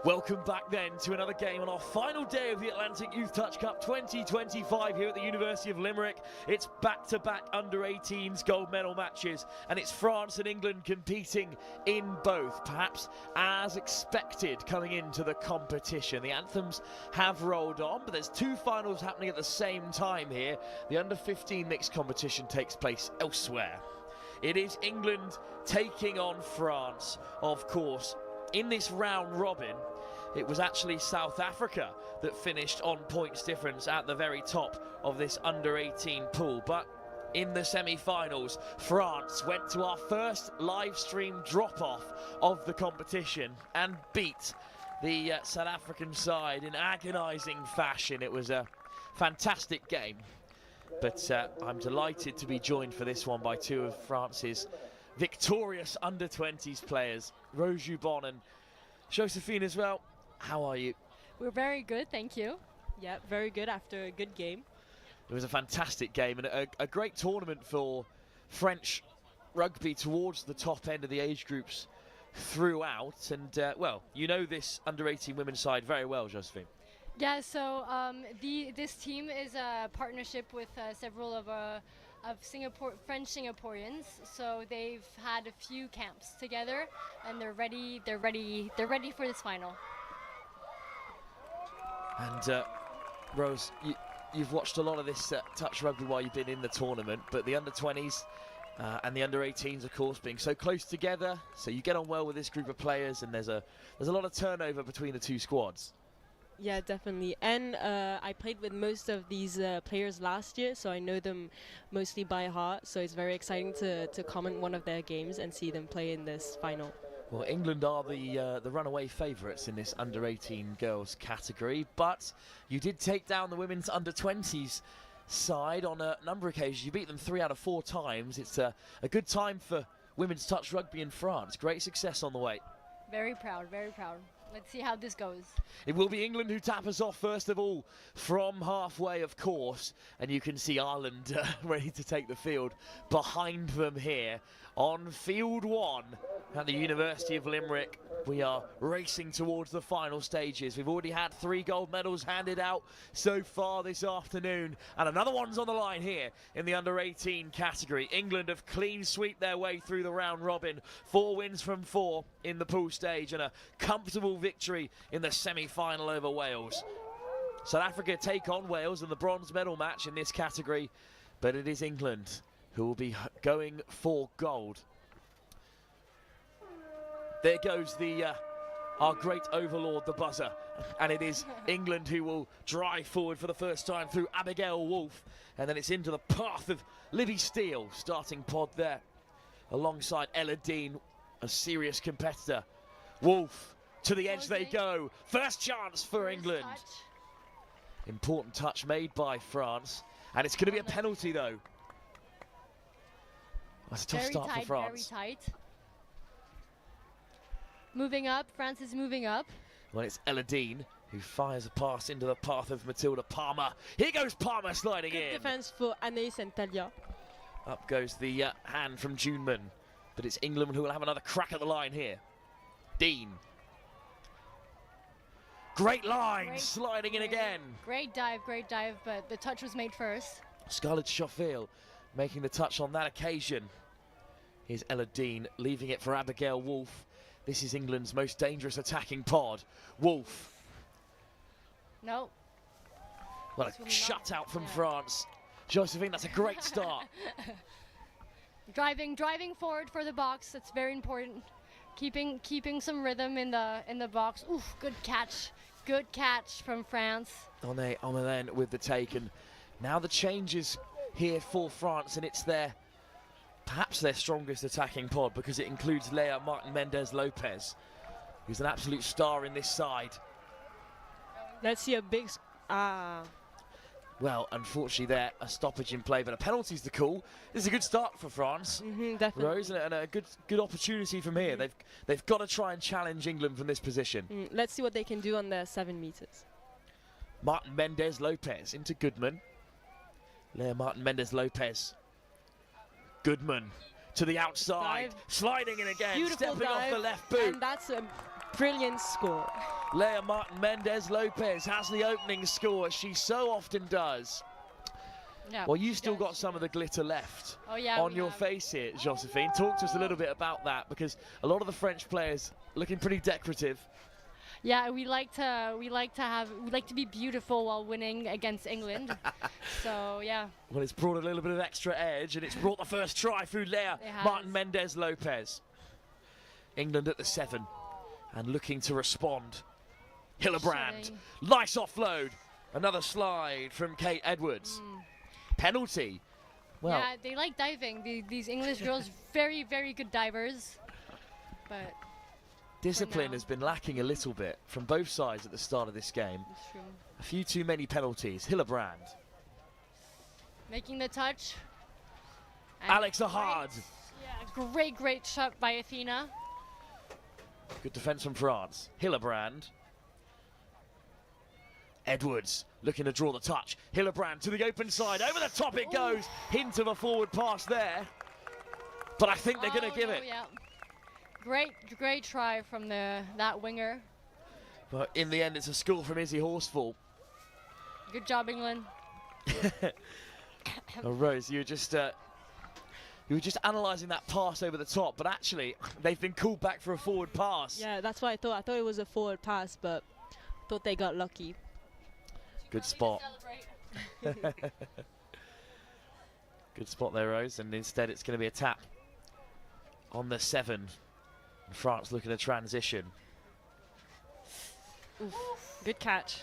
Welcome back then to another game on our final day of the Atlantic Youth Touch Cup 2025 here at the University of Limerick. It's back-to-back under-18s gold medal matches, and it's France and England competing in both, perhaps as expected coming into the competition. The anthems have rolled on, but there's two finals happening at the same time here. The under-15 mixed competition takes place elsewhere. It is England taking on France, of course. In this round robin, it was actually South Africa that finished on points difference at the very top of this under-18 pool. But in the semi-finals, France went to our first live stream drop-off of the competition and beat the South African side in agonising fashion. It was a fantastic game, but I'm delighted to be joined for this one by two of France's victorious under-20s players, Rose Jubon and Josephine as well. How are you? We're very good, thank you. Yeah, very good after a good game. It was a fantastic game and a great tournament for French rugby towards the top end of the age groups throughout. And, well, you know this under-18 women's side very well, Josephine. Yeah, so this team is a partnership with several of French Singaporeans. So they've had a few camps together, and they're ready for this final. And Rose, you've watched a lot of this touch rugby while you've been in the tournament, but the under-20s and the under-18s, of course, being so close together, so you get on well with this group of players, and there's a lot of turnover between the two squads. Yeah, definitely. And I played with most of these players last year, so I know them mostly by heart. So it's very exciting to comment one of their games and see them play in this final. Well, England are the runaway favourites in this under-18 girls category, but you did take down the women's under-20s side on a number of occasions. You beat them 3 out of 4 times. It's a good time for women's touch rugby in France. Great success on the way. Very proud, very proud. Let's see how this goes. It will be England who tap us off first of all from halfway, of course, and you can see Ireland ready to take the field behind them here on field 1 at the University of Limerick. We are racing towards the final stages. We've already had 3 gold medals handed out so far this afternoon, and another one's on the line here in the under-18 category. England have clean sweep their way through the round robin. 4 wins from 4 in the pool stage and a comfortable victory in the semi-final over Wales. South Africa take on Wales in the bronze medal match in this category, but it is England who will be going for gold. There goes our great overlord, the buzzer, and it is England who will drive forward for the first time through Abigail Wolfe, and then it's into the path of Libby Steele, starting pod there, alongside Ella Dean, a serious competitor. Wolfe, to the edge they go. First chance for England. Important touch made by France, and it's going to be a penalty though. That's a tough start for France. Very tight. Moving up, France is moving up. Well, it's Ella Dean who fires a pass into the path of Matilda Palmer. Here goes Palmer sliding in. Good defense for Anaïs and Talia. Up goes the hand from Juneman, but it's England who will have another crack at the line here. Dean. Great line, sliding in again. Great dive, but the touch was made first. Scarlett Chauffield making the touch on that occasion. Here's Ella Dean leaving it for Abigail Wolfe. This is England's most dangerous attacking pod. Wolfe. No. Well, a shutout from France. Josephine, that's a great start. Driving forward for the box. That's very important. Keeping some rhythm in the box. Oof, good catch. Good catch from France. On then with the take, and now the changes here for France, and it's perhaps their strongest attacking pod, because it includes Leah Martin-Mendez-Lopez, who's an absolute star in this side. Let's see a big... Well, unfortunately there, a stoppage in play, but a penalty's the call. This is a good start for France, definitely. Rose, and a good opportunity from here. They've got to try and challenge England from this position. Let's see what they can do on their 7 meters. Martin-Mendez-Lopez into Goodman. Leah Martin-Mendez-Lopez. Goodman to the outside, sliding in again, Beautiful stepping dive, off the left boot. And that's a Brilliant score. Leah Martin Mendez Lopez has the opening score, as she so often does. Yeah, Well, you she still does, got she some of the glitter left Oh yeah, on we your have. face here, Josephine. Talk to us a little bit about that, because a lot of the French players looking pretty decorative. Yeah, we like to be beautiful while winning against England. So yeah, Well, it's brought a little bit of extra edge, and it's brought the first try through Leah It has. Martin Mendez Lopez. England at the 7 and looking to respond. Hillebrand, Shutting. nice offload. Another slide from Kate Edwards. Penalty. Well, yeah, they like diving. These English girls, very good divers. But discipline now. has been lacking a little bit from both sides at the start of this game. it's true. A few too many penalties. Hillebrand, Making the touch. And Alex Ahad. Yeah, great shot by Athena. Good defence from France. Hillebrand. Edwards looking to draw the touch. Hillebrand to the open side. Over the top it goes. Hint of a forward pass there. But I think they're going to give no, it. Yeah. Great try from that winger. But in the end, it's a score from Izzy Horsfall. Good job, England. Oh, Rose, you were just analysing that pass over the top, but actually they've been called back for a forward pass. Yeah, that's what I thought. I thought it was a forward pass, but thought they got lucky. Good spot. Good spot there, Rose, and instead it's going to be a tap on the 7. France looking to transition. Oof. Good catch.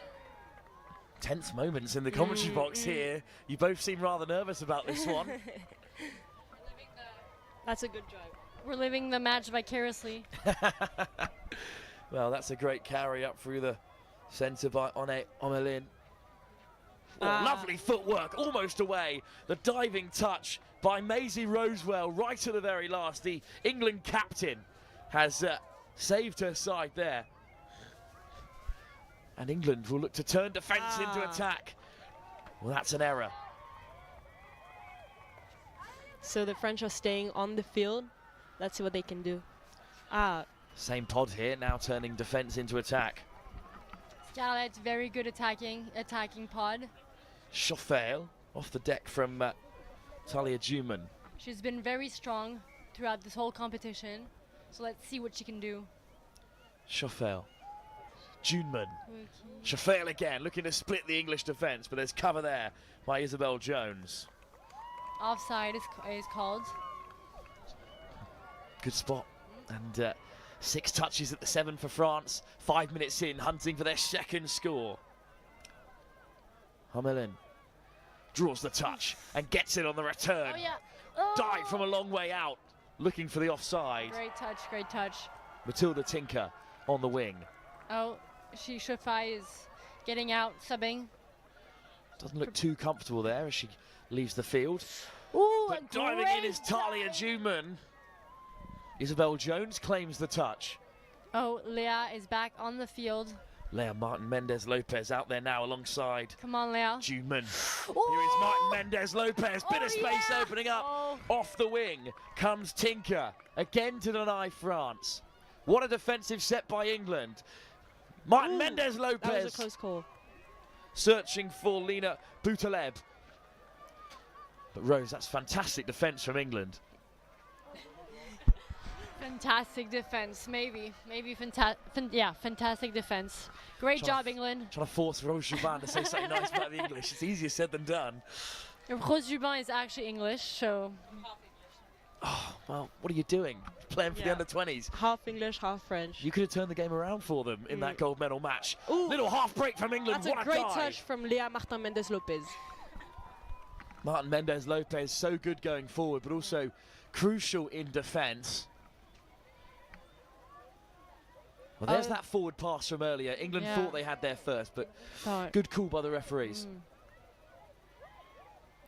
Tense moments in the commentary box here. You both seem rather nervous about this one. That's a good drive. We're living the match vicariously. Well, that's a great carry up through the centre by Omelin. Oh, lovely footwork, almost away. The diving touch by Maisie Rosewell right at the very last. The England captain has saved her side there. And England will look to turn defence into attack. Well, that's an error. So the French are staying on the field. Let's see what they can do. Same pod here, now turning defence into attack. Scarlett's very good attacking pod. Chauffeur off the deck from Talia Juman. She's been very strong throughout this whole competition. So let's see what she can do. Chauffeur. Juneman. Chauffeur again, looking to split the English defence, but there's cover there by Isabel Jones. Offside is called. Good spot. And 6 touches at the 7 for France. 5 minutes in, hunting for their second score. Hamelin draws the touch and gets it on the return. Oh yeah. Oh. Dive from a long way out, looking for the offside. Great touch. Matilda Tinker on the wing. Oh, Shafai is getting out, subbing. Doesn't look too comfortable there as she leaves the field. Ooh, But diving in is Talia Juman. Isabel Jones claims the touch. Oh, Leah is back on the field. Leah Martin Mendez Lopez out there now alongside Come on, Leah. Juman. Oh! Here is Martin Mendez Lopez. Bit of space yeah. opening up. Oh. Off the wing comes Tinker. Again to deny France. What a defensive set by England. Martin Mendez Lopez. That was a close call. Searching for Lena Boutaleb. But Rose, that's fantastic defence from England. Fantastic defense, maybe fantastic defense. Great job, England. Trying to force Rose Jubin to say something nice about the English. It's easier said than done. Rose Jubin is actually English, so. Oh, well, what are you doing? Playing for the under-20s. Half English, half French. You could have turned the game around for them in that gold medal match. Ooh. Little half break from England. That's what a great dive. touch from Leah Martin Mendez Lopez. Martin Mendez Lopez, so good going forward, but also crucial in defence. Well, there's that forward pass from earlier. England thought they had their first, but good call by the referees.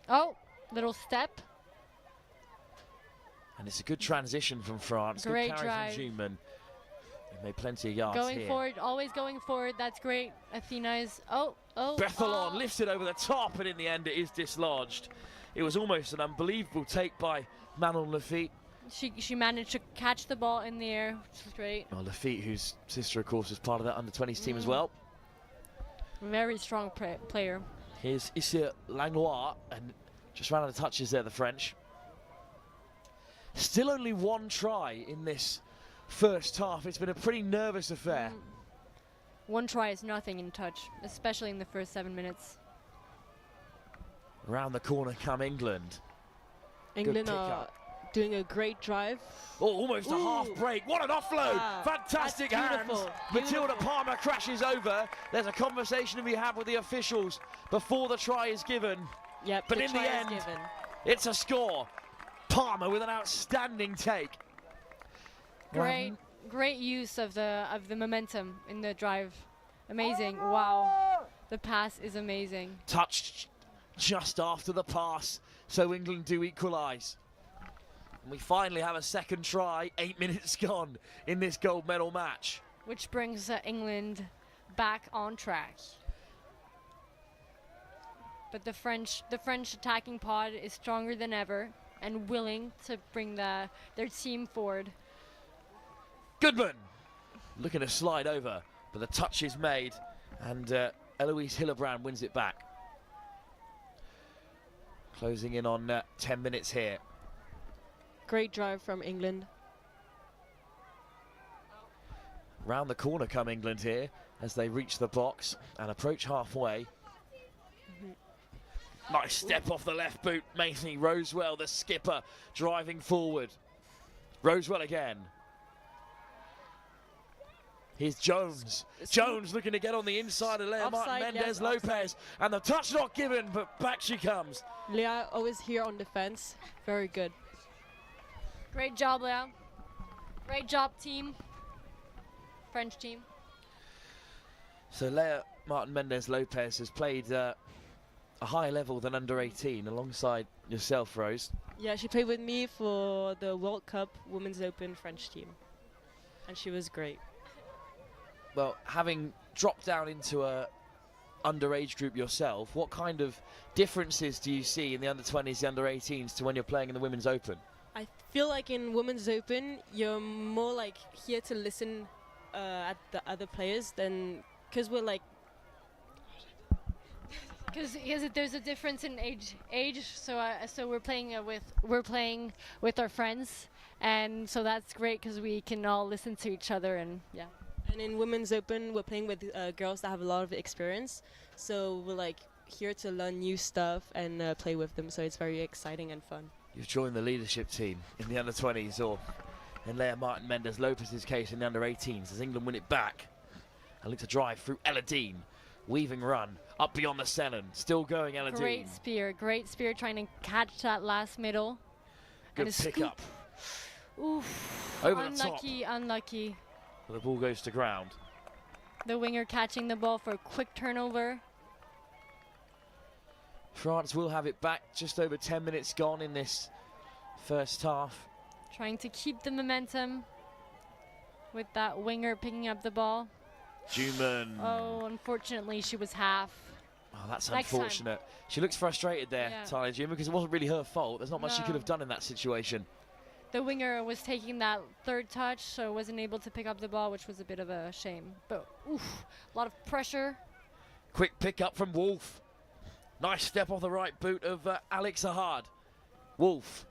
Oh, little step. And it's a good transition from France. Great good carry drive. from Juman. They made plenty of yards Going here. forward, always going forward. That's great. Athena is. Oh. Bethelon lifts it over the top, and in the end it is dislodged. It was almost an unbelievable take by Manon Lafitte. She managed to catch the ball in the air, which was great. Well, Lafitte, whose sister, of course, was part of that under-20s team as well. Very strong player. Here's Issa Langlois, and just ran out of touches there, the French. Still only one try in this first half. It's been a pretty nervous affair. One try is nothing in touch, especially in the first 7 minutes. Around the corner come England. England are doing a great drive. Oh, almost a half break. What an offload. Fantastic hands. Matilda Palmer crashes over. There's a conversation to be had with the officials before the try is given. Yep, but in the end, it's a score. Palmer with an outstanding take. Great use of the momentum in the drive. Amazing. Wow. The pass is amazing. Touched just after the pass, so England do equalise. And we finally have a second try, 8 minutes gone in this gold medal match. Which brings England back on track. But the French attacking pod is stronger than ever and willing to bring their team forward. Goodman looking to slide over, but the touch is made, and Eloise Hillebrand wins it back. Closing in on 10 minutes here. Great drive from England. Round the corner come England here as they reach the box and approach halfway. Nice step off the left boot. Maisie Rosewell, the skipper, driving forward. Rosewell again. Here's Jones. Jones looking to get on the inside of Leah Martin Mendez Lopez. And the touch not given, but back she comes. Leah always here on defense. Very good. Great job, Leah. Great job, team. French team. So Leah Martin Mendez Lopez has played a higher level than under 18 alongside yourself, Rose. Yeah, she played with me for the World Cup Women's Open French team. And she was great. Well, having dropped down into a underage group yourself, what kind of differences do you see in the under-20s, the under-18s to when you're playing in the Women's Open? I feel like in Women's Open, you're more like here to listen at the other players than, because we're like, because there's a difference in age. So we're playing with our friends, and so that's great because we can all listen to each other and yeah. And in Women's Open, we're playing with girls that have a lot of experience. So we're like here to learn new stuff and play with them. So it's very exciting and fun. You've joined the leadership team in the under-20s, or in Leah Martin Mendez Lopez's case in the under-18s, as England win it back. And look to drive through Ella Dean. Weaving run up beyond the Shannon. Still going, Ella Dean. Great spear trying to catch that last middle. Good pick up. Oof. Over the top. Unlucky. The ball goes to ground. The winger catching the ball for a quick turnover. France will have it back. Just over 10 minutes gone in this first half. Trying to keep the momentum with that winger picking up the ball. Juman. Oh, unfortunately, she was half. Oh, that's unfortunate. She looks frustrated there, Tyler Juman, because it wasn't really her fault. There's not much she could have done in that situation. The winger was taking that third touch, so wasn't able to pick up the ball, which was a bit of a shame. But, oof, a lot of pressure. Quick pick up from Wolf. Nice step off the right boot of Alex Ahad. Wolf.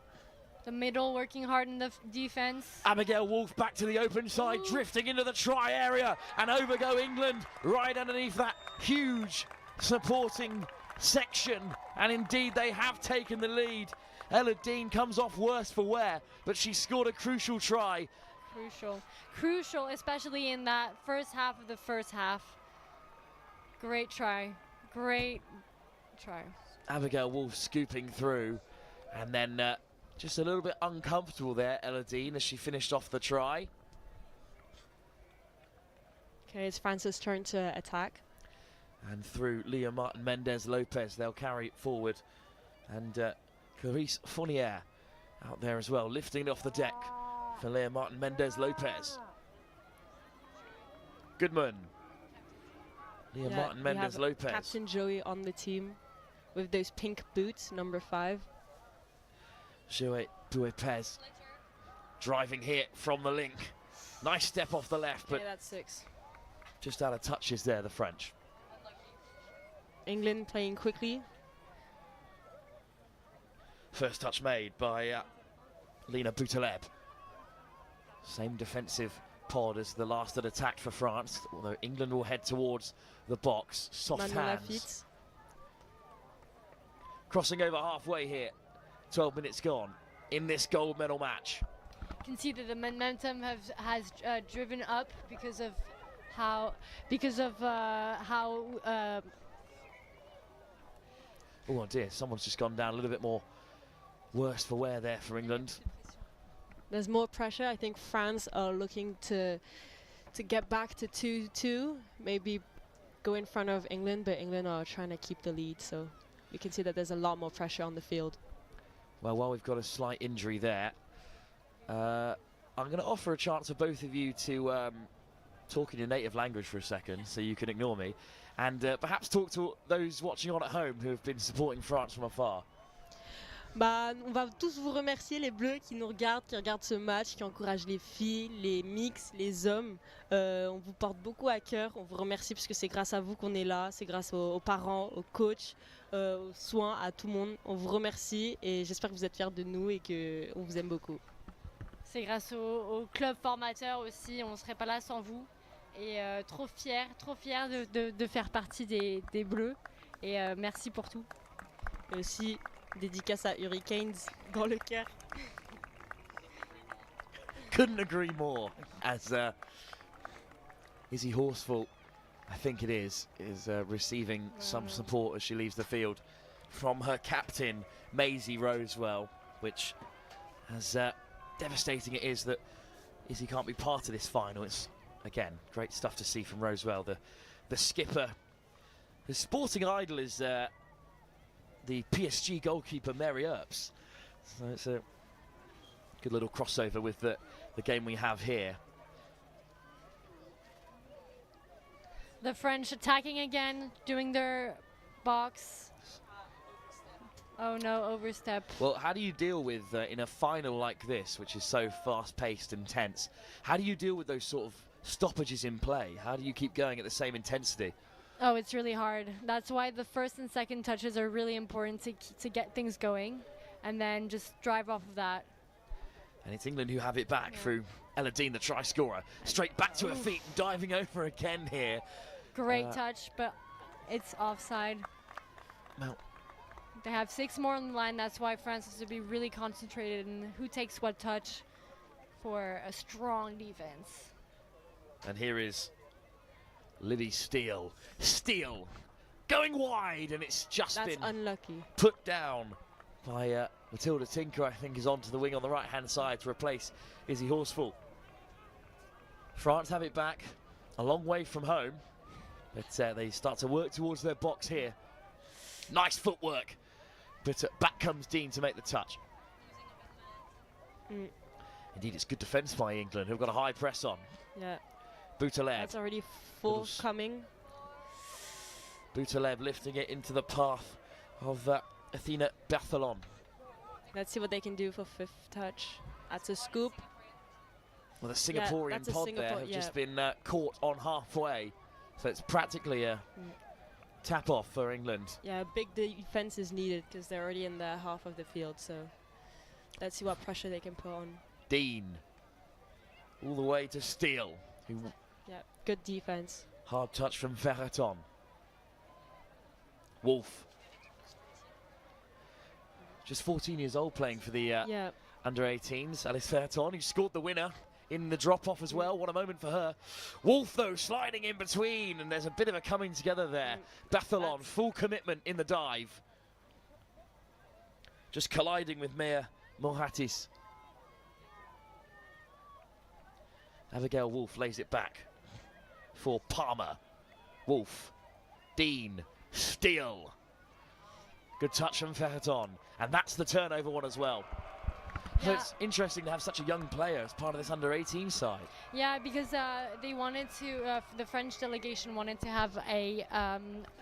The middle working hard in the defense. Abigail Wolf back to the open side, drifting into the try area. And over go England, right underneath that huge supporting section. And indeed, they have taken the lead. Ella Dean comes off worse for wear, but she scored a crucial try. Crucial, especially in that first half of the first half. Great try. Abigail Wolf scooping through, and then just a little bit uncomfortable there, Ella Dean, as she finished off the try. Okay, it's France's turn to attack. And through Leah Martin Mendez Lopez, they'll carry it forward. And Clarice Fournier out there as well, lifting it off the deck for Leah Martin Mendez Lopez. Goodman. Leah Martin Mendez Lopez. Captain Joey on the team with those pink boots, number 5. Joey Pez. Driving here from the link. Nice step off the left, but yeah, that's 6. just out of touches there, the French. England playing quickly. First touch made by Lena Boutaleb. Same defensive pod as the last that attacked for France, although England will head towards the box. Soft Manuel hands. Lafitte. Crossing over halfway here. 12 minutes gone in this gold medal match. You can see that the momentum has driven up because of how Oh dear, someone's just gone down a little bit more worse for wear there for England. There's more pressure. I think France are looking to get back to 2-2, maybe go in front of England, but England are trying to keep the lead, so you can see that there's a lot more pressure on the field. Well, while we've got a slight injury there, I'm going to offer a chance for both of you to talk in your native language for a second, so you can ignore me, and perhaps talk to those watching on at home who have been supporting France from afar. Bah, on va tous vous remercier, les Bleus qui nous regardent, qui regardent ce match, qui encouragent les filles, les mix, les hommes. On vous porte beaucoup à cœur. On vous remercie parce que c'est grâce à vous qu'on est là. C'est grâce aux parents, aux coachs, aux soins, à tout le monde. On vous remercie et j'espère que vous êtes fiers de nous et qu'on vous aime beaucoup. c'est grâce au club formateur aussi. On ne serait pas là sans vous. Et trop fier de faire partie des Bleus. Et merci pour tout. Et aussi, dédicace à Hurricanes dans le cœur. Couldn't agree more. As Izzy Horsfall, I think it is receiving some support as she leaves the field from her captain, Maisie Rosewell, which, as devastating it is that Izzy can't be part of this final. It's, again, great stuff to see from Rosewell, the skipper. The sporting idol is the PSG goalkeeper Mary Earps. So it's a good little crossover with the game we have here. The French attacking again, doing their box. Oh no, overstep. Well, how do you deal with, in a final like this, which is so fast-paced and tense, how do you deal with those sort of stoppages in play? How do you keep going at the same intensity? Oh, it's really hard. That's why the first and second touches are really important to get things going, and then just drive off of that. And it's England who have it back through Ella Dean, the try scorer. Straight back to her feet, diving over again here. Great touch, but it's offside. Well, they have 6 more on the line. That's why France has to be really concentrated in who takes what touch for a strong defense. And here is Lily Steele. Steele going wide, and it's just That's been unlucky. put down by Matilda Tinker, I think, is onto the wing on the right-hand side to replace Izzy Horsfall. France have it back, a long way from home, but they start to work towards their box here. Nice footwork, but back comes Dean to make the touch. Indeed, it's good defence by England, who've got a high press on. Yeah. Boutaleb. That's already forthcoming. Boutaleb lifting it into the path of Athena Berthelon. Let's see what they can do for 5th touch. That's a scoop. Well, the Singaporean pod there have just been caught on halfway. So it's practically a tap off for England. Yeah, big defense is needed because they're already in the half of the field. So let's see what pressure they can put on. Dean. All the way to Steele. Yeah, good defense. Hard touch from Ferreton. Wolf. Just 14 years old, playing for the under-18s. Alice Ferreton, who scored the winner in the drop-off as well. What a moment for her. Wolf, though, sliding in between, and there's a bit of a coming together there. Berthelon, full commitment in the dive. Just colliding with Mea Mohatis. Abigail Wolf lays it back for Palmer. Wolf. Dean. Steele. Good touch from Ferreton. And that's the turnover one as well. So it's interesting to have such a young player as part of this under-18 side. Yeah, because they wanted to, the French delegation wanted to have a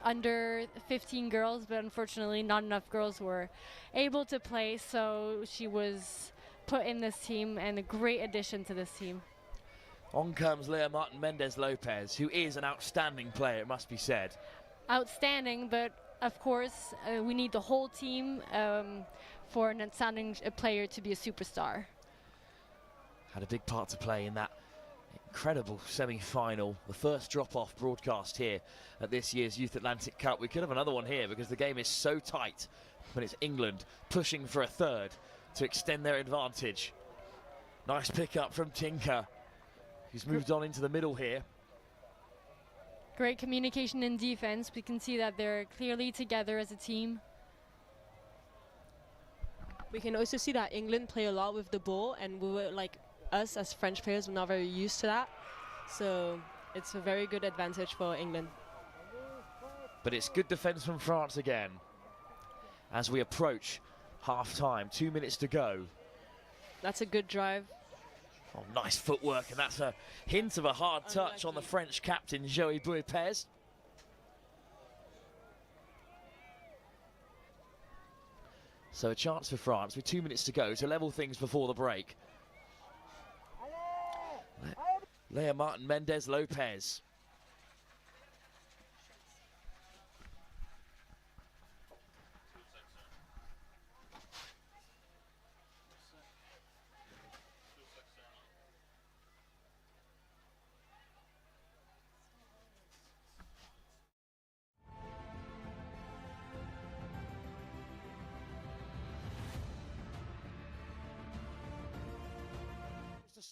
under 15 girls, but unfortunately not enough girls were able to play, so she was put in this team and a great addition to this team. On comes Lea Martin Mendez Lopez, who is an outstanding player, it must be said. Outstanding, but of course we need the whole team for an outstanding player to be a superstar. Had a big part to play in that incredible semi-final, the first drop-off broadcast here at this year's Youth Atlantic Cup. We could have another one here because the game is so tight, but it's England pushing for a third to extend their advantage. Nice pick-up from Tinker, who's moved on into the middle here. Great communication in defense. We can see that they're clearly together as a team. We can also see that England play a lot with the ball, and we were like, us as French players were not very used to that. So it's a very good advantage for England. But it's good defence from France again as we approach half-time. 2 minutes to go. That's a good drive. Oh, nice footwork, and that's a hint of a hard touch on the French captain, Joey Boupez. So a chance for France with 2 minutes to go to level things before the break. Lea Martin Mendez Lopez.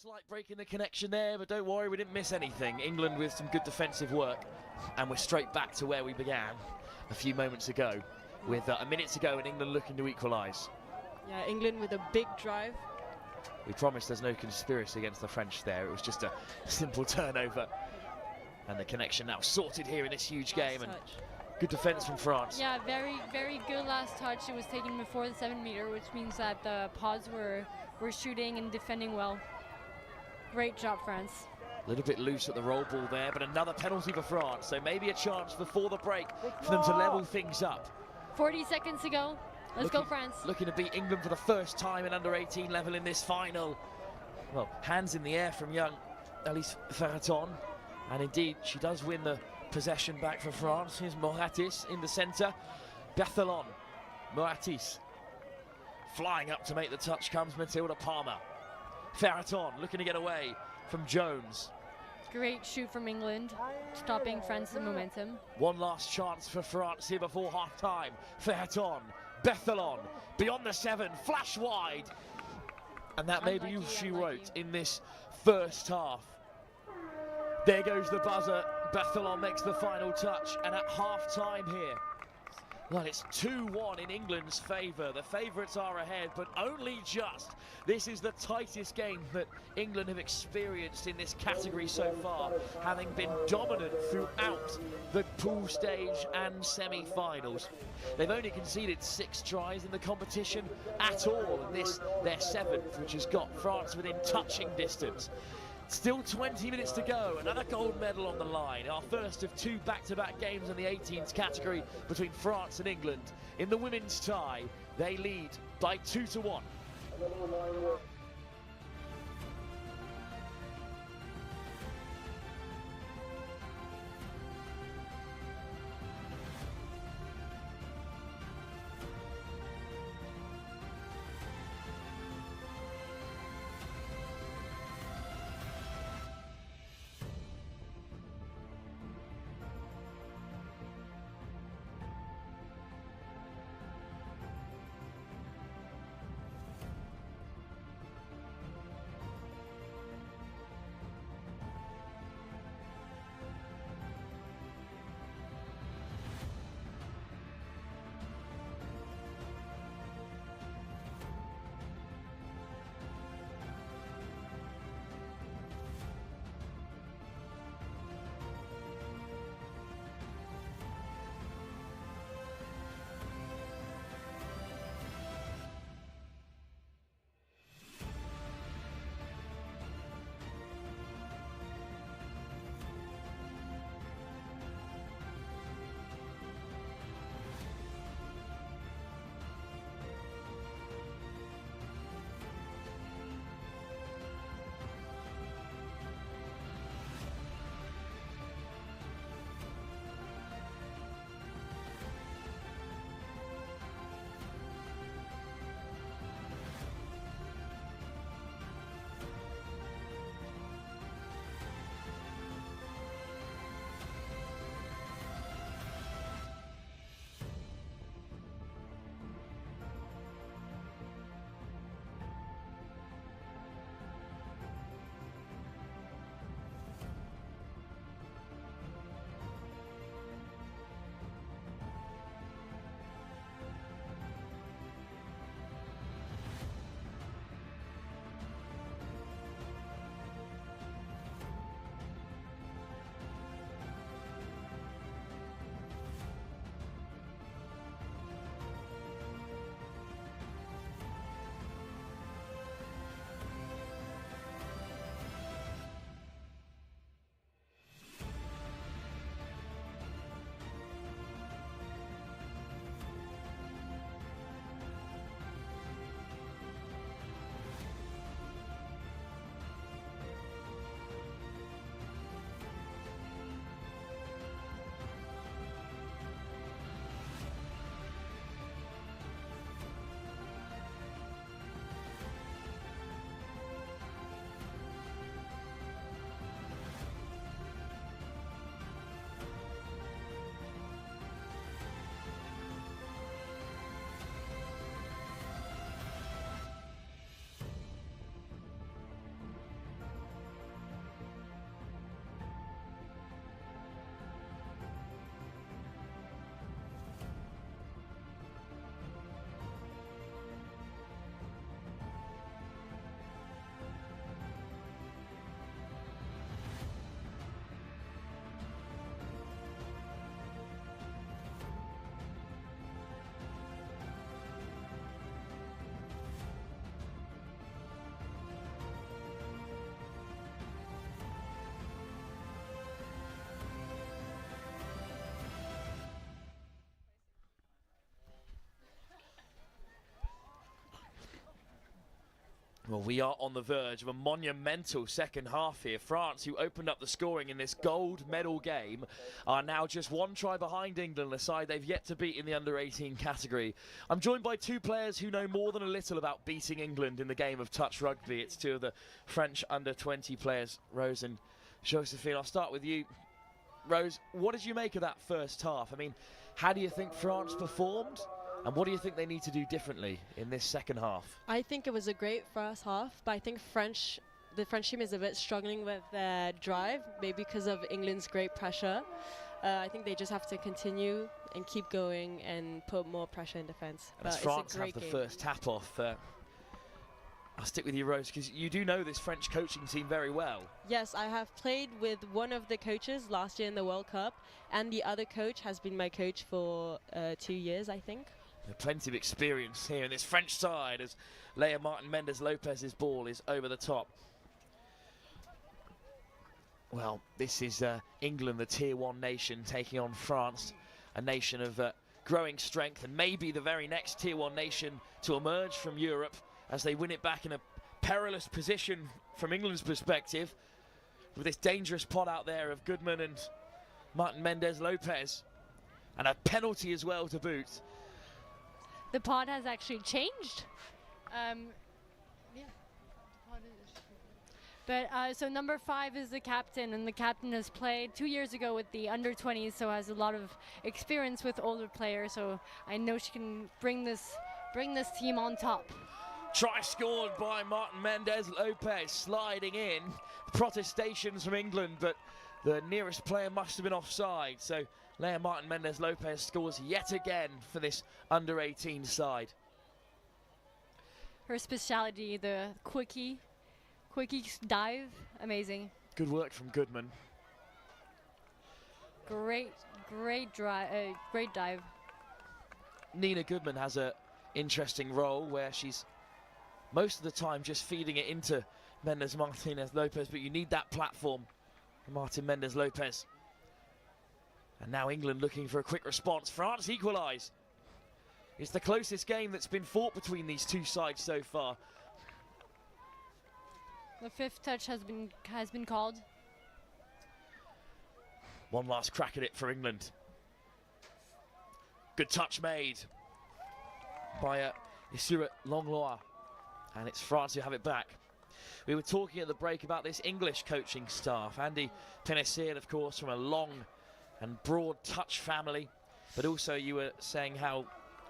Slight break in the connection there, but don't worry, we didn't miss anything. England with some good defensive work, and we're straight back to where we began a few moments ago, with a minute to go and England looking to equalise. Yeah, England with a big drive. We promised there's no conspiracy against the French there. It was just a simple turnover, and the connection now sorted here in this huge game. And good defence from France. Yeah, very good last touch. It was taken before the 7 meter, which means that the pods were shooting and defending well. Great job, France. A little bit loose at the roll ball there, but another penalty for France. So maybe a chance before the break for them to level things up. 40 seconds to go. Let's go, France. Looking to beat England for the first time in under 18 level in this final. Well, hands in the air from young Elise Ferraton. And indeed, she does win the possession back for France. Here's Moratis in the centre. Berthelon. Moratis. Flying up to make the touch comes Matilda Palmer. Ferraton looking to get away from Jones. Great shoot from England, stopping France's momentum. One last chance for France here before half-time. Ferraton, Berthelon, beyond the 7, flash wide. And that may be all she wrote in this first half. There goes the buzzer. Berthelon makes the final touch, and at half-time here, well, it's 2-1 in England's favour. The favourites are ahead, but only just. This is the tightest game that England have experienced in this category so far, having been dominant throughout the pool stage and semi-finals. They've only conceded 6 tries in the competition at all, and this their 7th, which has got France within touching distance. Still 20 minutes to go, another gold medal on the line. Our first of 2 back-to-back games in the 18s category between France and England. In the women's tie, they lead by 2-1. Well, we are on the verge of a monumental second half here. France, who opened up the scoring in this gold medal game, are now just one try behind England, a side they've yet to beat in the under-18 category. I'm joined by two players who know more than a little about beating England in the game of touch rugby. It's two of the French under-20 players, Rose and Josephine. I'll start with you. Rose, what did you make of that first half? I mean, how do you think France performed? And what do you think they need to do differently in this second half? I think it was a great first half, but I think the French team is a bit struggling with their drive, maybe because of England's great pressure. I think they just have to continue and keep going and put more pressure in defence. As France have the first tap off, I'll stick with you, Rose, because you do know this French coaching team very well. Yes, I have played with one of the coaches last year in the World Cup, and the other coach has been my coach for 2 years, I think. Plenty of experience here in this French side as Leah Martin-Mendez-Lopez's ball is over the top. Well, this is England, the Tier 1 nation, taking on France, a nation of growing strength and maybe the very next Tier 1 nation to emerge from Europe as they win it back in a perilous position from England's perspective with this dangerous pot out there of Goodman and Martin-Mendez-Lopez, and a penalty as well to boot. The pod has actually changed. So number 5 is the captain, and the captain has played 2 years ago with the under-20s, so has a lot of experience with older players. So I know she can bring this team on top. Try scored by Martin-Mendez-Lopez, sliding in. Protestations from England, but the nearest player must have been offside. So Leah Martin-Mendez-Lopez scores yet again for this under-18 side. Her speciality, the quickie dive, amazing. Good work from Goodman. Great dive. Nina Goodman has an interesting role where she's most of the time just feeding it into Mendez-Martinez-Lopez, but you need that platform for Martin-Mendez-Lopez. And now England looking for a quick response. France equalise. It's the closest game that's been fought between these two sides so far. The 5th touch has been called. One last crack at it for England. Good touch made by Isura Longlois. And it's France who have it back. We were talking at the break about this English coaching staff. Andy Penessier, of course, from a long and broad touch family, but also you were saying how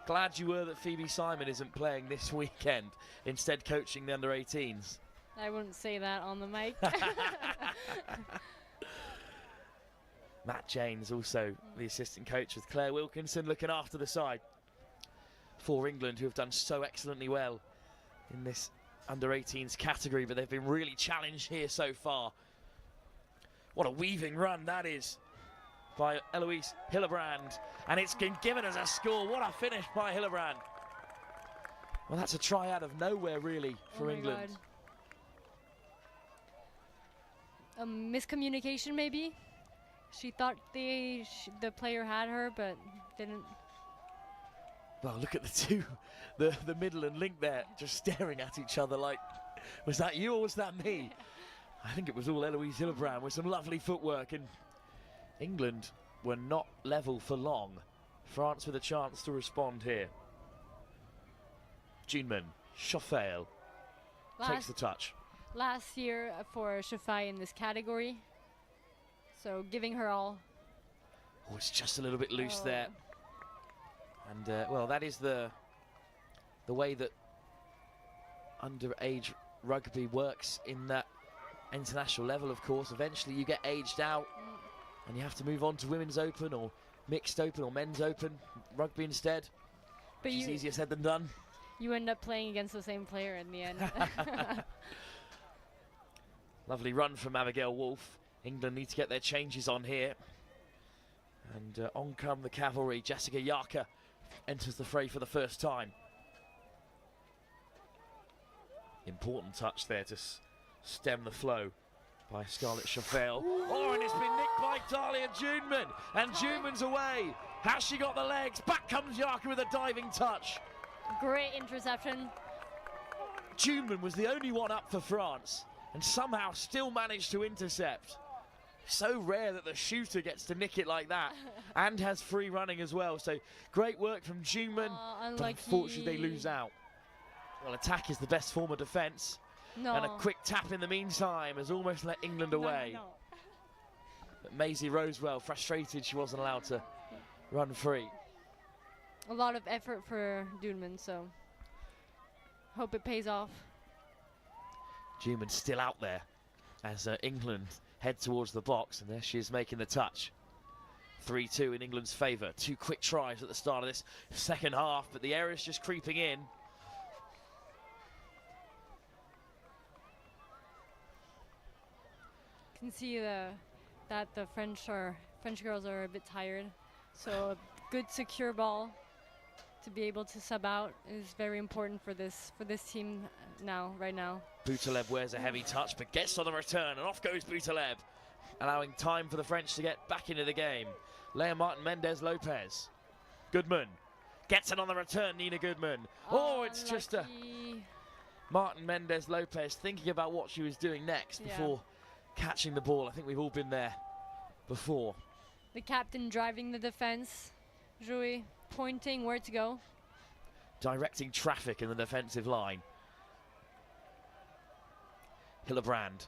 glad you were that Phoebe Simon isn't playing this weekend, instead coaching the under-18s. I wouldn't say that on the mic. Matt Janes, also the assistant coach with Claire Wilkinson, looking after the side for England, who have done so excellently well in this under-18s category, but they've been really challenged here so far. What a weaving run that is by Eloise Hillebrand, and it's been given as a score. What a finish by Hillebrand. Well, that's a try out of nowhere, really, for England. Miscommunication, maybe? She thought the player had her, but didn't. Well, look at the two, the middle and link there, just staring at each other like, was that you or was that me? I think it was all Eloise Hillebrand with some lovely footwork, and England were not level for long. France with a chance to respond here. Juneman, Chauffeil takes the touch. Last year for Chauffeil in this category, so giving her all. Oh, it's just a little bit loose there. And well, that is the way that underage rugby works in that international level, of course. Eventually you get aged out and you have to move on to women's open or mixed open or men's open rugby instead. But it's easier said than done. You end up playing against the same player in the end. Lovely run from Abigail Wolfe. England need to get their changes on here. And on come the cavalry. Jessica Yarker enters the fray for the first time. Important touch there to stem the flow by Scarlett Chauffeil. Oh, and it's been nicked by Dahlia Juneman. And Juneman's away. Has she got the legs? Back comes Yarker with a diving touch. Great interception. Juneman was the only one up for France and somehow still managed to intercept. So rare that the shooter gets to nick it like that and has free running as well. So great work from Juneman, but unfortunately they lose out. Well, attack is the best form of defence. No. And a quick tap in the meantime has almost let England away. No. But Maisie Rosewell, frustrated she wasn't allowed to run free. A lot of effort for Duneman, so hope it pays off. Juneman still out there as England head towards the box, and there she is making the touch. 3-2 in England's favour. 2 quick tries at the start of this second half, but the error's just creeping in. Can see that the French girls are a bit tired, so a good secure ball to be able to sub out is very important for this team right now. Boutaleb wears a heavy touch but gets on the return, and off goes Boutaleb, allowing time for the French to get back into the game. Leah Martin Mendez Lopez. Goodman gets it on the return, Nina Goodman. Oh, it's just a Martin Mendez Lopez thinking about what she was doing next before catching the ball. I think we've all been there before. The captain driving the defense, Joey pointing where to go. Directing traffic in the defensive line. Hillebrand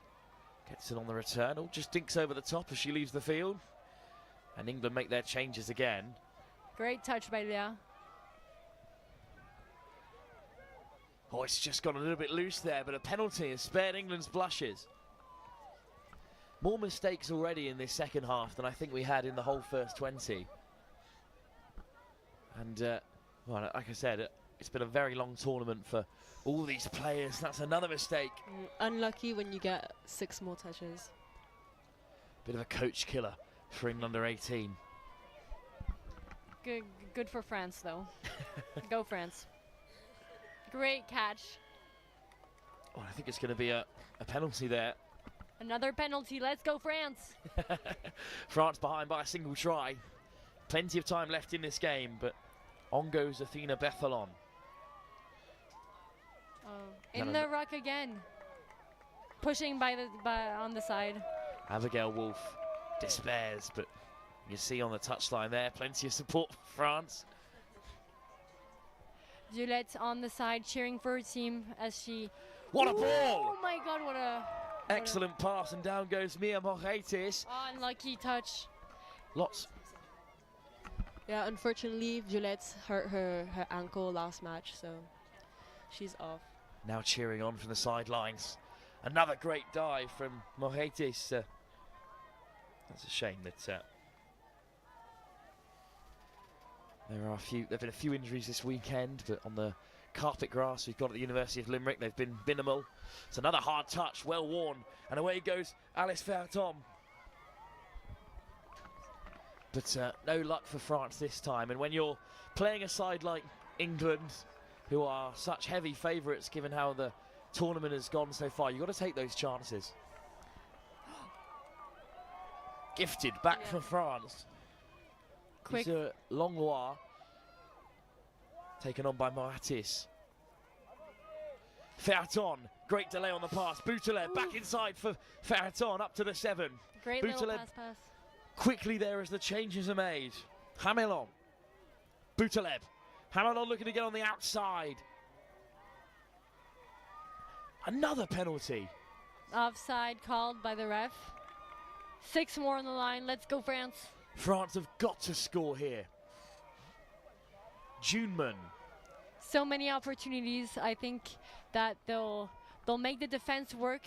gets it on the return. Oh, just dinks over the top as she leaves the field. And England make their changes again. Great touch by Leah. Oh, it's just gone a little bit loose there, but a penalty has spared England's blushes. More mistakes already in this second half than I think we had in the whole first 20. And, well, like I said, it's been a very long tournament for all these players. That's another mistake. Unlucky when you get 6 more touches. Bit of a coach killer for England under 18. Good for France, though. Go France. Great catch. Oh, I think it's going to be a penalty there. Another penalty. Let's go, France. France behind by a single try. Plenty of time left in this game, but on goes Athena Bethalon. In the ruck again. Pushing on the side. Abigail Wolf despairs, but you see on the touchline there, plenty of support for France. Juliette on the side cheering for her team as she... What a ball! Oh my God, what a... Excellent pass, and down goes Mia Moretis. Unlucky touch. Lots. Yeah, unfortunately, Juliette hurt her ankle last match, so she's off. Now cheering on from the sidelines. Another great dive from Moretis. That's a shame that there have been a few injuries this weekend, but on the carpet grass we've got at the University of Limerick, they've been minimal. It's another hard touch, well worn, and away goes Alice Ferton. But no luck for France this time, and when you're playing a side like England, who are such heavy favourites given how the tournament has gone so far, you've got to take those chances. Gifted back for France. Quick. Langlois taken on by Moretis. Ferton, great delay on the pass. Boutaleb back inside for Ferton, up to the 7. Great little pass. Quickly there as the changes are made. Hamelon. Boutaleb. Hamelon looking to get on the outside. Another penalty. Offside called by the ref. 6 more on the line. Let's go, France. France have got to score here. Juneman. So many opportunities. I think that they'll make the defense work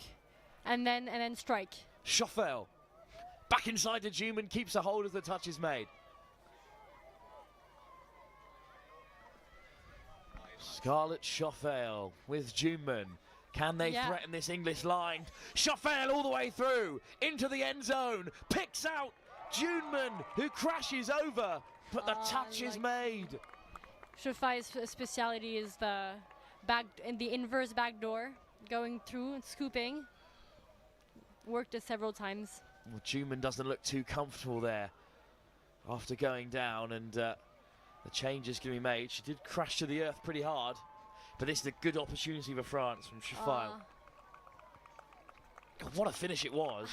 and then strike. Schoffel. Back inside to Juneman, keeps a hold as the touch is made. Scarlett Schoffel with Juneman. Can they threaten this English line? Schoffel all the way through into the end zone. Picks out Juneman, who crashes over, but the touch is made. Schoffel's speciality is the inverse back door, going through and scooping. Worked it several times. Well, Juneman doesn't look too comfortable there after going down, and the change is going to be made. She did crash to the earth pretty hard. But this is a good opportunity for France from Shafile. God, what a finish it was.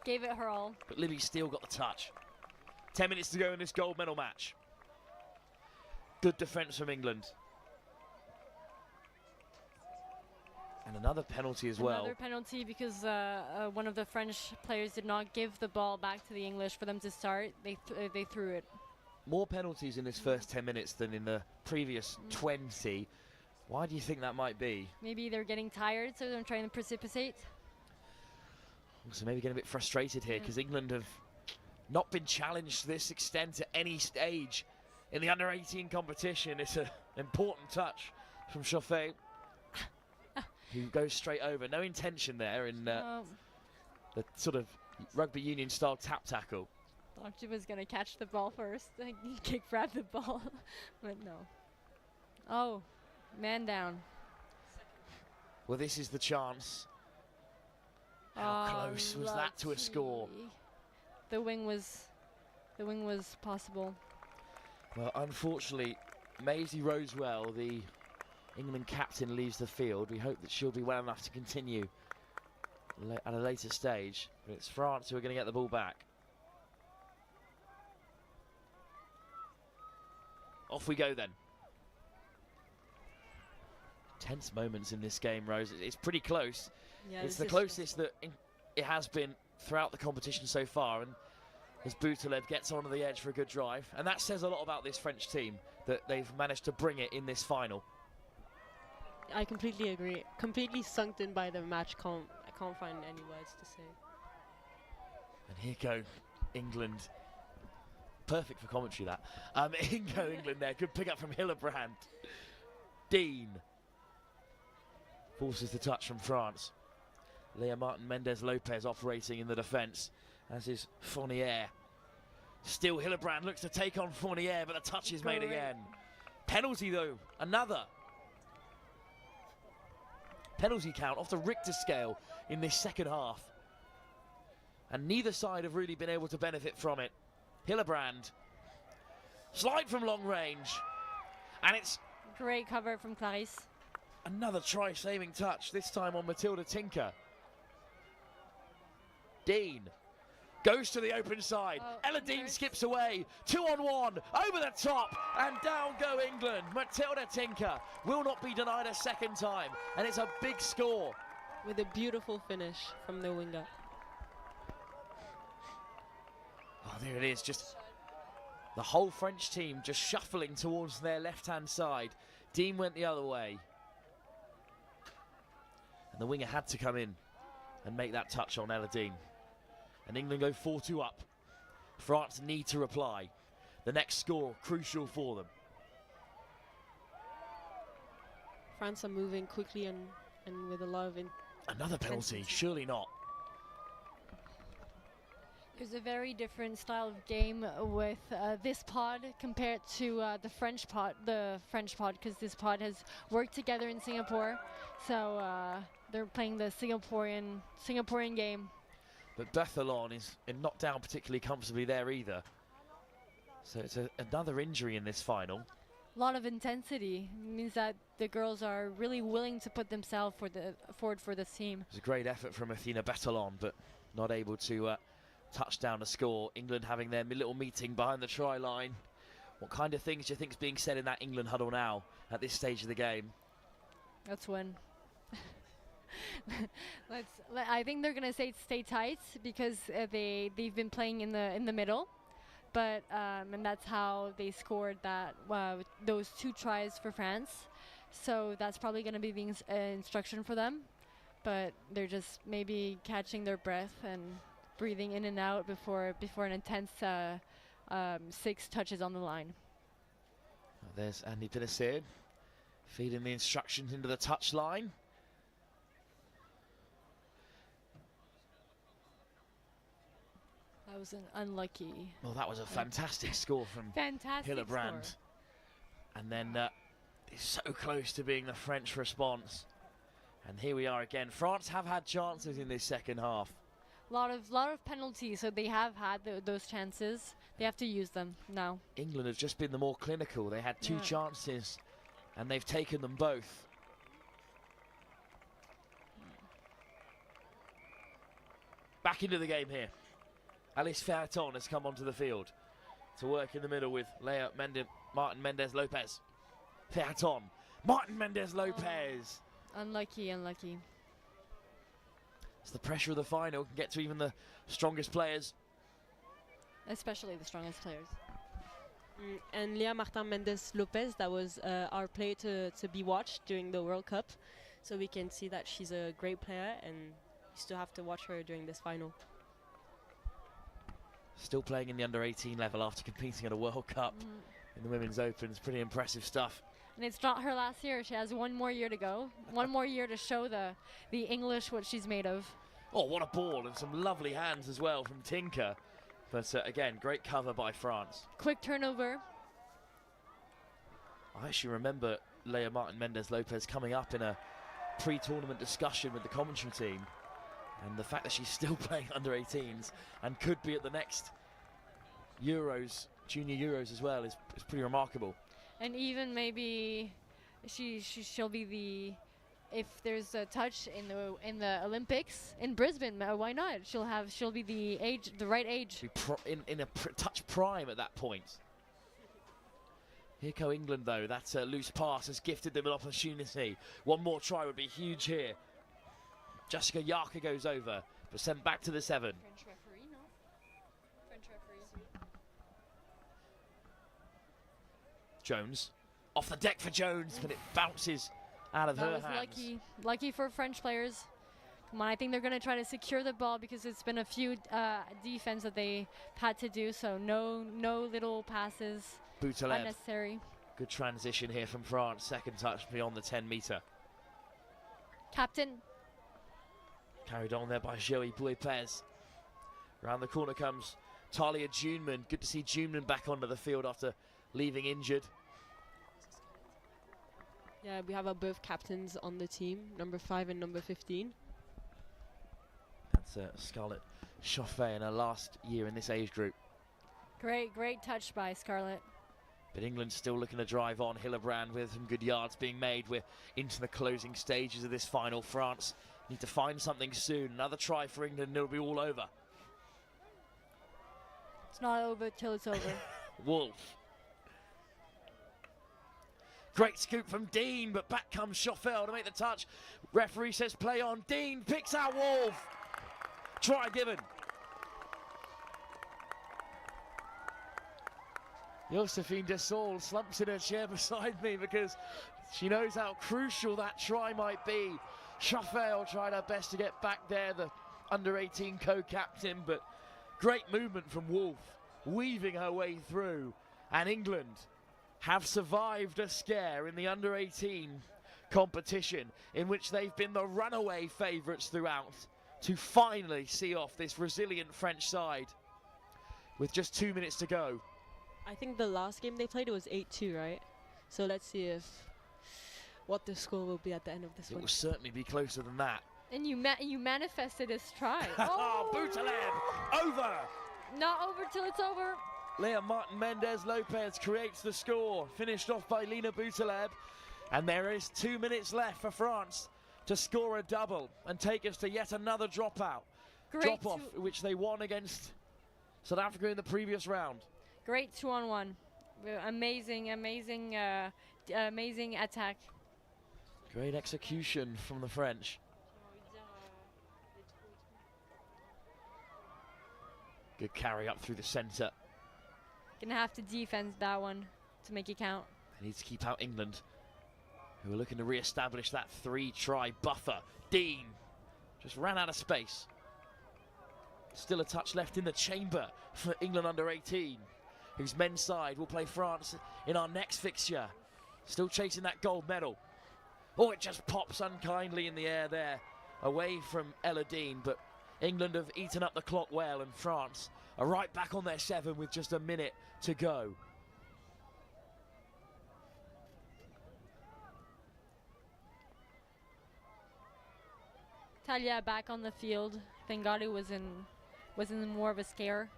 Gave it her all. But Libby still got the touch. 10 minutes to go in this gold medal match. Good defence from England. And another penalty as well. Another penalty because one of the French players did not give the ball back to the English for them to start. They threw it. More penalties in this first 10 minutes than in the previous 20. Why do you think that might be? Maybe they're getting tired, so they're trying to precipitate. So maybe getting a bit frustrated here because England have not been challenged to this extent at any stage in the under-18 competition. It's an important touch from Chauffet, who goes straight over. No intention there in the sort of rugby union style tap tackle. Thought she was going to catch the ball first. Kick grab the ball, but no. Oh, man down. Well, this is the chance. How close was that to a score? The wing was possible. Well, unfortunately, Maisie Rosewell, the England captain, leaves the field. We hope that she'll be well enough to continue at a later stage. But it's France who are going to get the ball back. Off we go then. Tense moments in this game, Rose. It's pretty close. Yeah, it's the closest that it has been throughout the competition so far. And as Boutalev gets onto the edge for a good drive. And that says a lot about this French team, that they've managed to bring it in this final. I completely agree. Completely sunk in by the match. I can't find any words to say. And here go England. Perfect for commentary, that. England there. Good pick up from Hillebrand. Dean forces the touch from France. Leah Martin Mendez Lopez operating in the defence, as is Fournier. Still Hillebrand looks to take on Fournier, but the touch is made again. Penalty though, another. Penalty count off the Richter scale in this second half. And neither side have really been able to benefit from it. Hillebrand, slide from long range. And it's great cover from Clarisse. Another try-saving touch, this time on Matilda Tinker. Dean goes to the open side. Ella Dean skips away. 2-on-1 over the top, and down go England. Matilda Tinker will not be denied a second time, and it's a big score. With a beautiful finish from the winger. Oh, there it is, just the whole French team just shuffling towards their left-hand side. Dean went the other way. And the winger had to come in and make that touch on Ella Dean. And England go 4-2 up. France need to reply. The next score, crucial for them. France are moving quickly and with a lot of Another penalty, surely not. There's a very different style of game with this pod compared to the French pod, because this pod has worked together in Singapore. So they're playing the Singaporean game. But Bethelon is not down particularly comfortably there either. So it's another injury in this final. A lot of intensity. It means that the girls are really willing to put themselves forward for this team. It was a great effort from Athena Bethelon, but not able to touch down a score. England having their little meeting behind the try line. What kind of things do you think is being said in that England huddle now at this stage of the game? Let's win. I think they're gonna say stay tight because they've been playing in the middle, but and that's how they scored those 2 tries for France. So that's probably gonna be the instruction for them, but they're just maybe catching their breath and breathing in and out before an intense 6 touches on the line. There's Andy Pinasir feeding the instructions into the touch line. That was an unlucky. Well, that was a fantastic score from Hillebrand. And then it's so close to being the French response. And here we are again. France have had chances in this second half. A lot of penalties, so they have had those chances. They have to use them now. England have just been the more clinical. They had 2 chances And they've taken them both. Back into the game here. Alice Ferton has come onto the field to work in the middle with Martin Mendez-Lopez. Ferton, Martin Mendez-Lopez. Unlucky, unlucky. It's the pressure of the final can get to even the strongest players. Especially the strongest players. And Leah Martin Mendez-Lopez, that was our player to be watched during the World Cup. So we can see that she's a great player, and you still have to watch her during this final. Still playing in the under-18 level after competing at a World Cup in the Women's Open. It's pretty impressive stuff. And it's not her last year. She has one more year to go. One more year to show the English what she's made of. Oh, what a ball, and some lovely hands as well from Tinker. But again, great cover by France. Quick turnover. I actually remember Leah Martin Mendez-Lopez coming up in a pre-tournament discussion with the commentary team. And the fact that she's still playing under 18s and could be at the next Euros, Junior Euros as well, is pretty remarkable. And even maybe she'll be the, if there's a touch in the Olympics in Brisbane, why not? She'll be the right age. In a touch prime at that point. Here go England though. That loose pass has gifted them an opportunity. One more try would be huge here. Jessica Yarka goes over, but sent back to the 7. French referee, no? French referee. Jones. Off the deck for Jones, but it bounces out of her hands. That was lucky for French players. Come on, I think they're going to try to secure the ball because it's been a few defense that they had to do, so no little passes Boutalev. unnecessary. Good transition here from France. Second touch beyond the 10-meter. Captain. Carried on there by Joey Buipez. Around the corner comes Talia Juneman. Good to see Juneman back onto the field after leaving injured. Yeah, we have both captains on the team, number 5 and number 15. That's Scarlett Chauffet in her last year in this age group. Great touch by Scarlett. But England's still looking to drive on. Hillebrand with some good yards being made. We're into the closing stages of this final. France need to find something soon. Another try for England and it'll be all over. It's not over till it's over. Wolf. Great scoop from Dean, but back comes Chauffel to make the touch. Referee says play on. Dean picks out Wolf. Try given. Josephine Desaulles slumps in her chair beside me because she knows how crucial that try might be. Chauffel tried her best to get back there, the under-18 co-captain, but great movement from Wolf, weaving her way through. And England have survived a scare in the under-18 competition in which they've been the runaway favourites throughout to finally see off this resilient French side with just 2 minutes to go. I think the last game they played, it was 8-2, right? So let's see what the score will be at the end of this one. It will certainly be closer than that. And you manifested this try. Oh, Boutalev, over! Not over till it's over. Leah Martin Mendez-Lopez creates the score, finished off by Lena Boutalev. And there is 2 minutes left for France to score a double and take us to yet another dropout. Drop-off, which they won against South Africa in the previous round. Great 2-on-1. Amazing attack. Great execution from the French. Good carry up through the centre. Gonna have to defend that one to make it count. They need to keep out England, who are looking to re-establish that 3-try buffer. Dean just ran out of space. Still a touch left in the chamber for England under 18, whose men's side will play France in our next fixture. Still chasing that gold medal. Oh, it just pops unkindly in the air there, away from Ella Dean, but England have eaten up the clock well, and France are right back on their 7 with just a minute to go. Talia back on the field. Thank God it wasn't more of a scare.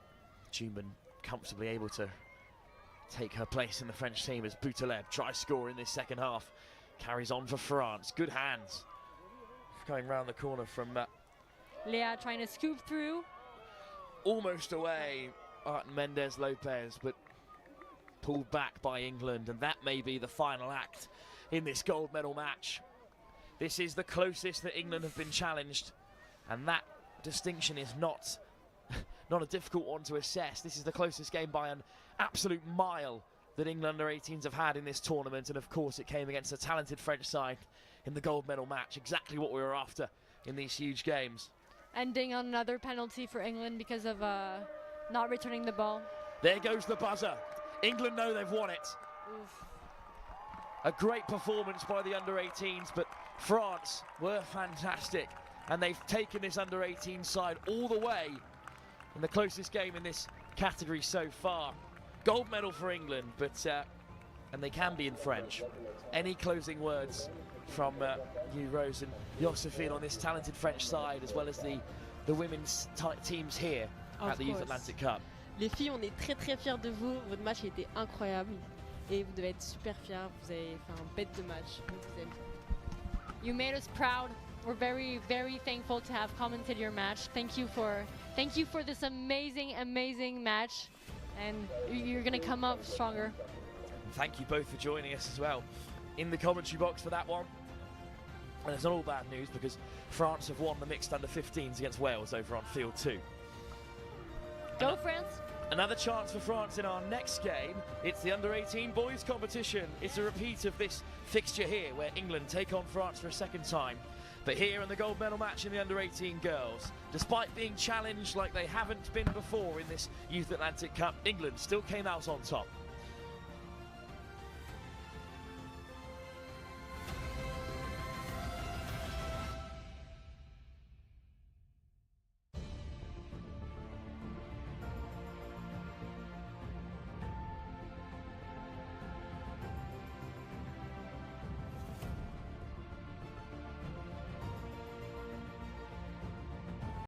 Juneman comfortably able to take her place in the French team as Boutaleb tries score in this second half. Carries on for France. Good hands. Going round the corner from Leah trying to scoop through. almost away, Mendes Lopez, but pulled back by England, and that may be the final act in this gold medal match. This is the closest that England have been challenged, and that distinction is not a difficult one to assess. This is the closest game by an absolute mile that England under-18s have had in this tournament, and of course it came against a talented French side in the gold medal match, exactly what we were after in these huge games. Ending on another penalty for England because of not returning the ball. There goes the buzzer. England know they've won it. Oof. A great performance by the under-18s, but France were fantastic, and they've taken this under-18 side all the way in the closest game in this category so far. Gold medal for England, but and they can be in French. Any closing words from you, Rose, and Josephine on this talented French side, as well as the women's teams here at the Youth Atlantic Cup? Les filles, on est très très fiers de vous. Votre match était incroyable et vous devez être super fiers. Vous avez fait un bête de match. On vous aime. You made us proud. We're very, very thankful to have commented your match. Thank you for this amazing match, and you're gonna come up stronger. And thank you both for joining us as well in the commentary box for that one. And it's not all bad news, because France have won the mixed under-15s against Wales over on field 2. Go France! Another chance for France in our next game. It's the under-18 boys competition. It's a repeat of this fixture here, where England take on France for a second time. But here in the gold medal match in the under-18 girls, despite being challenged like they haven't been before in this Youth Atlantic Cup, England still came out on top.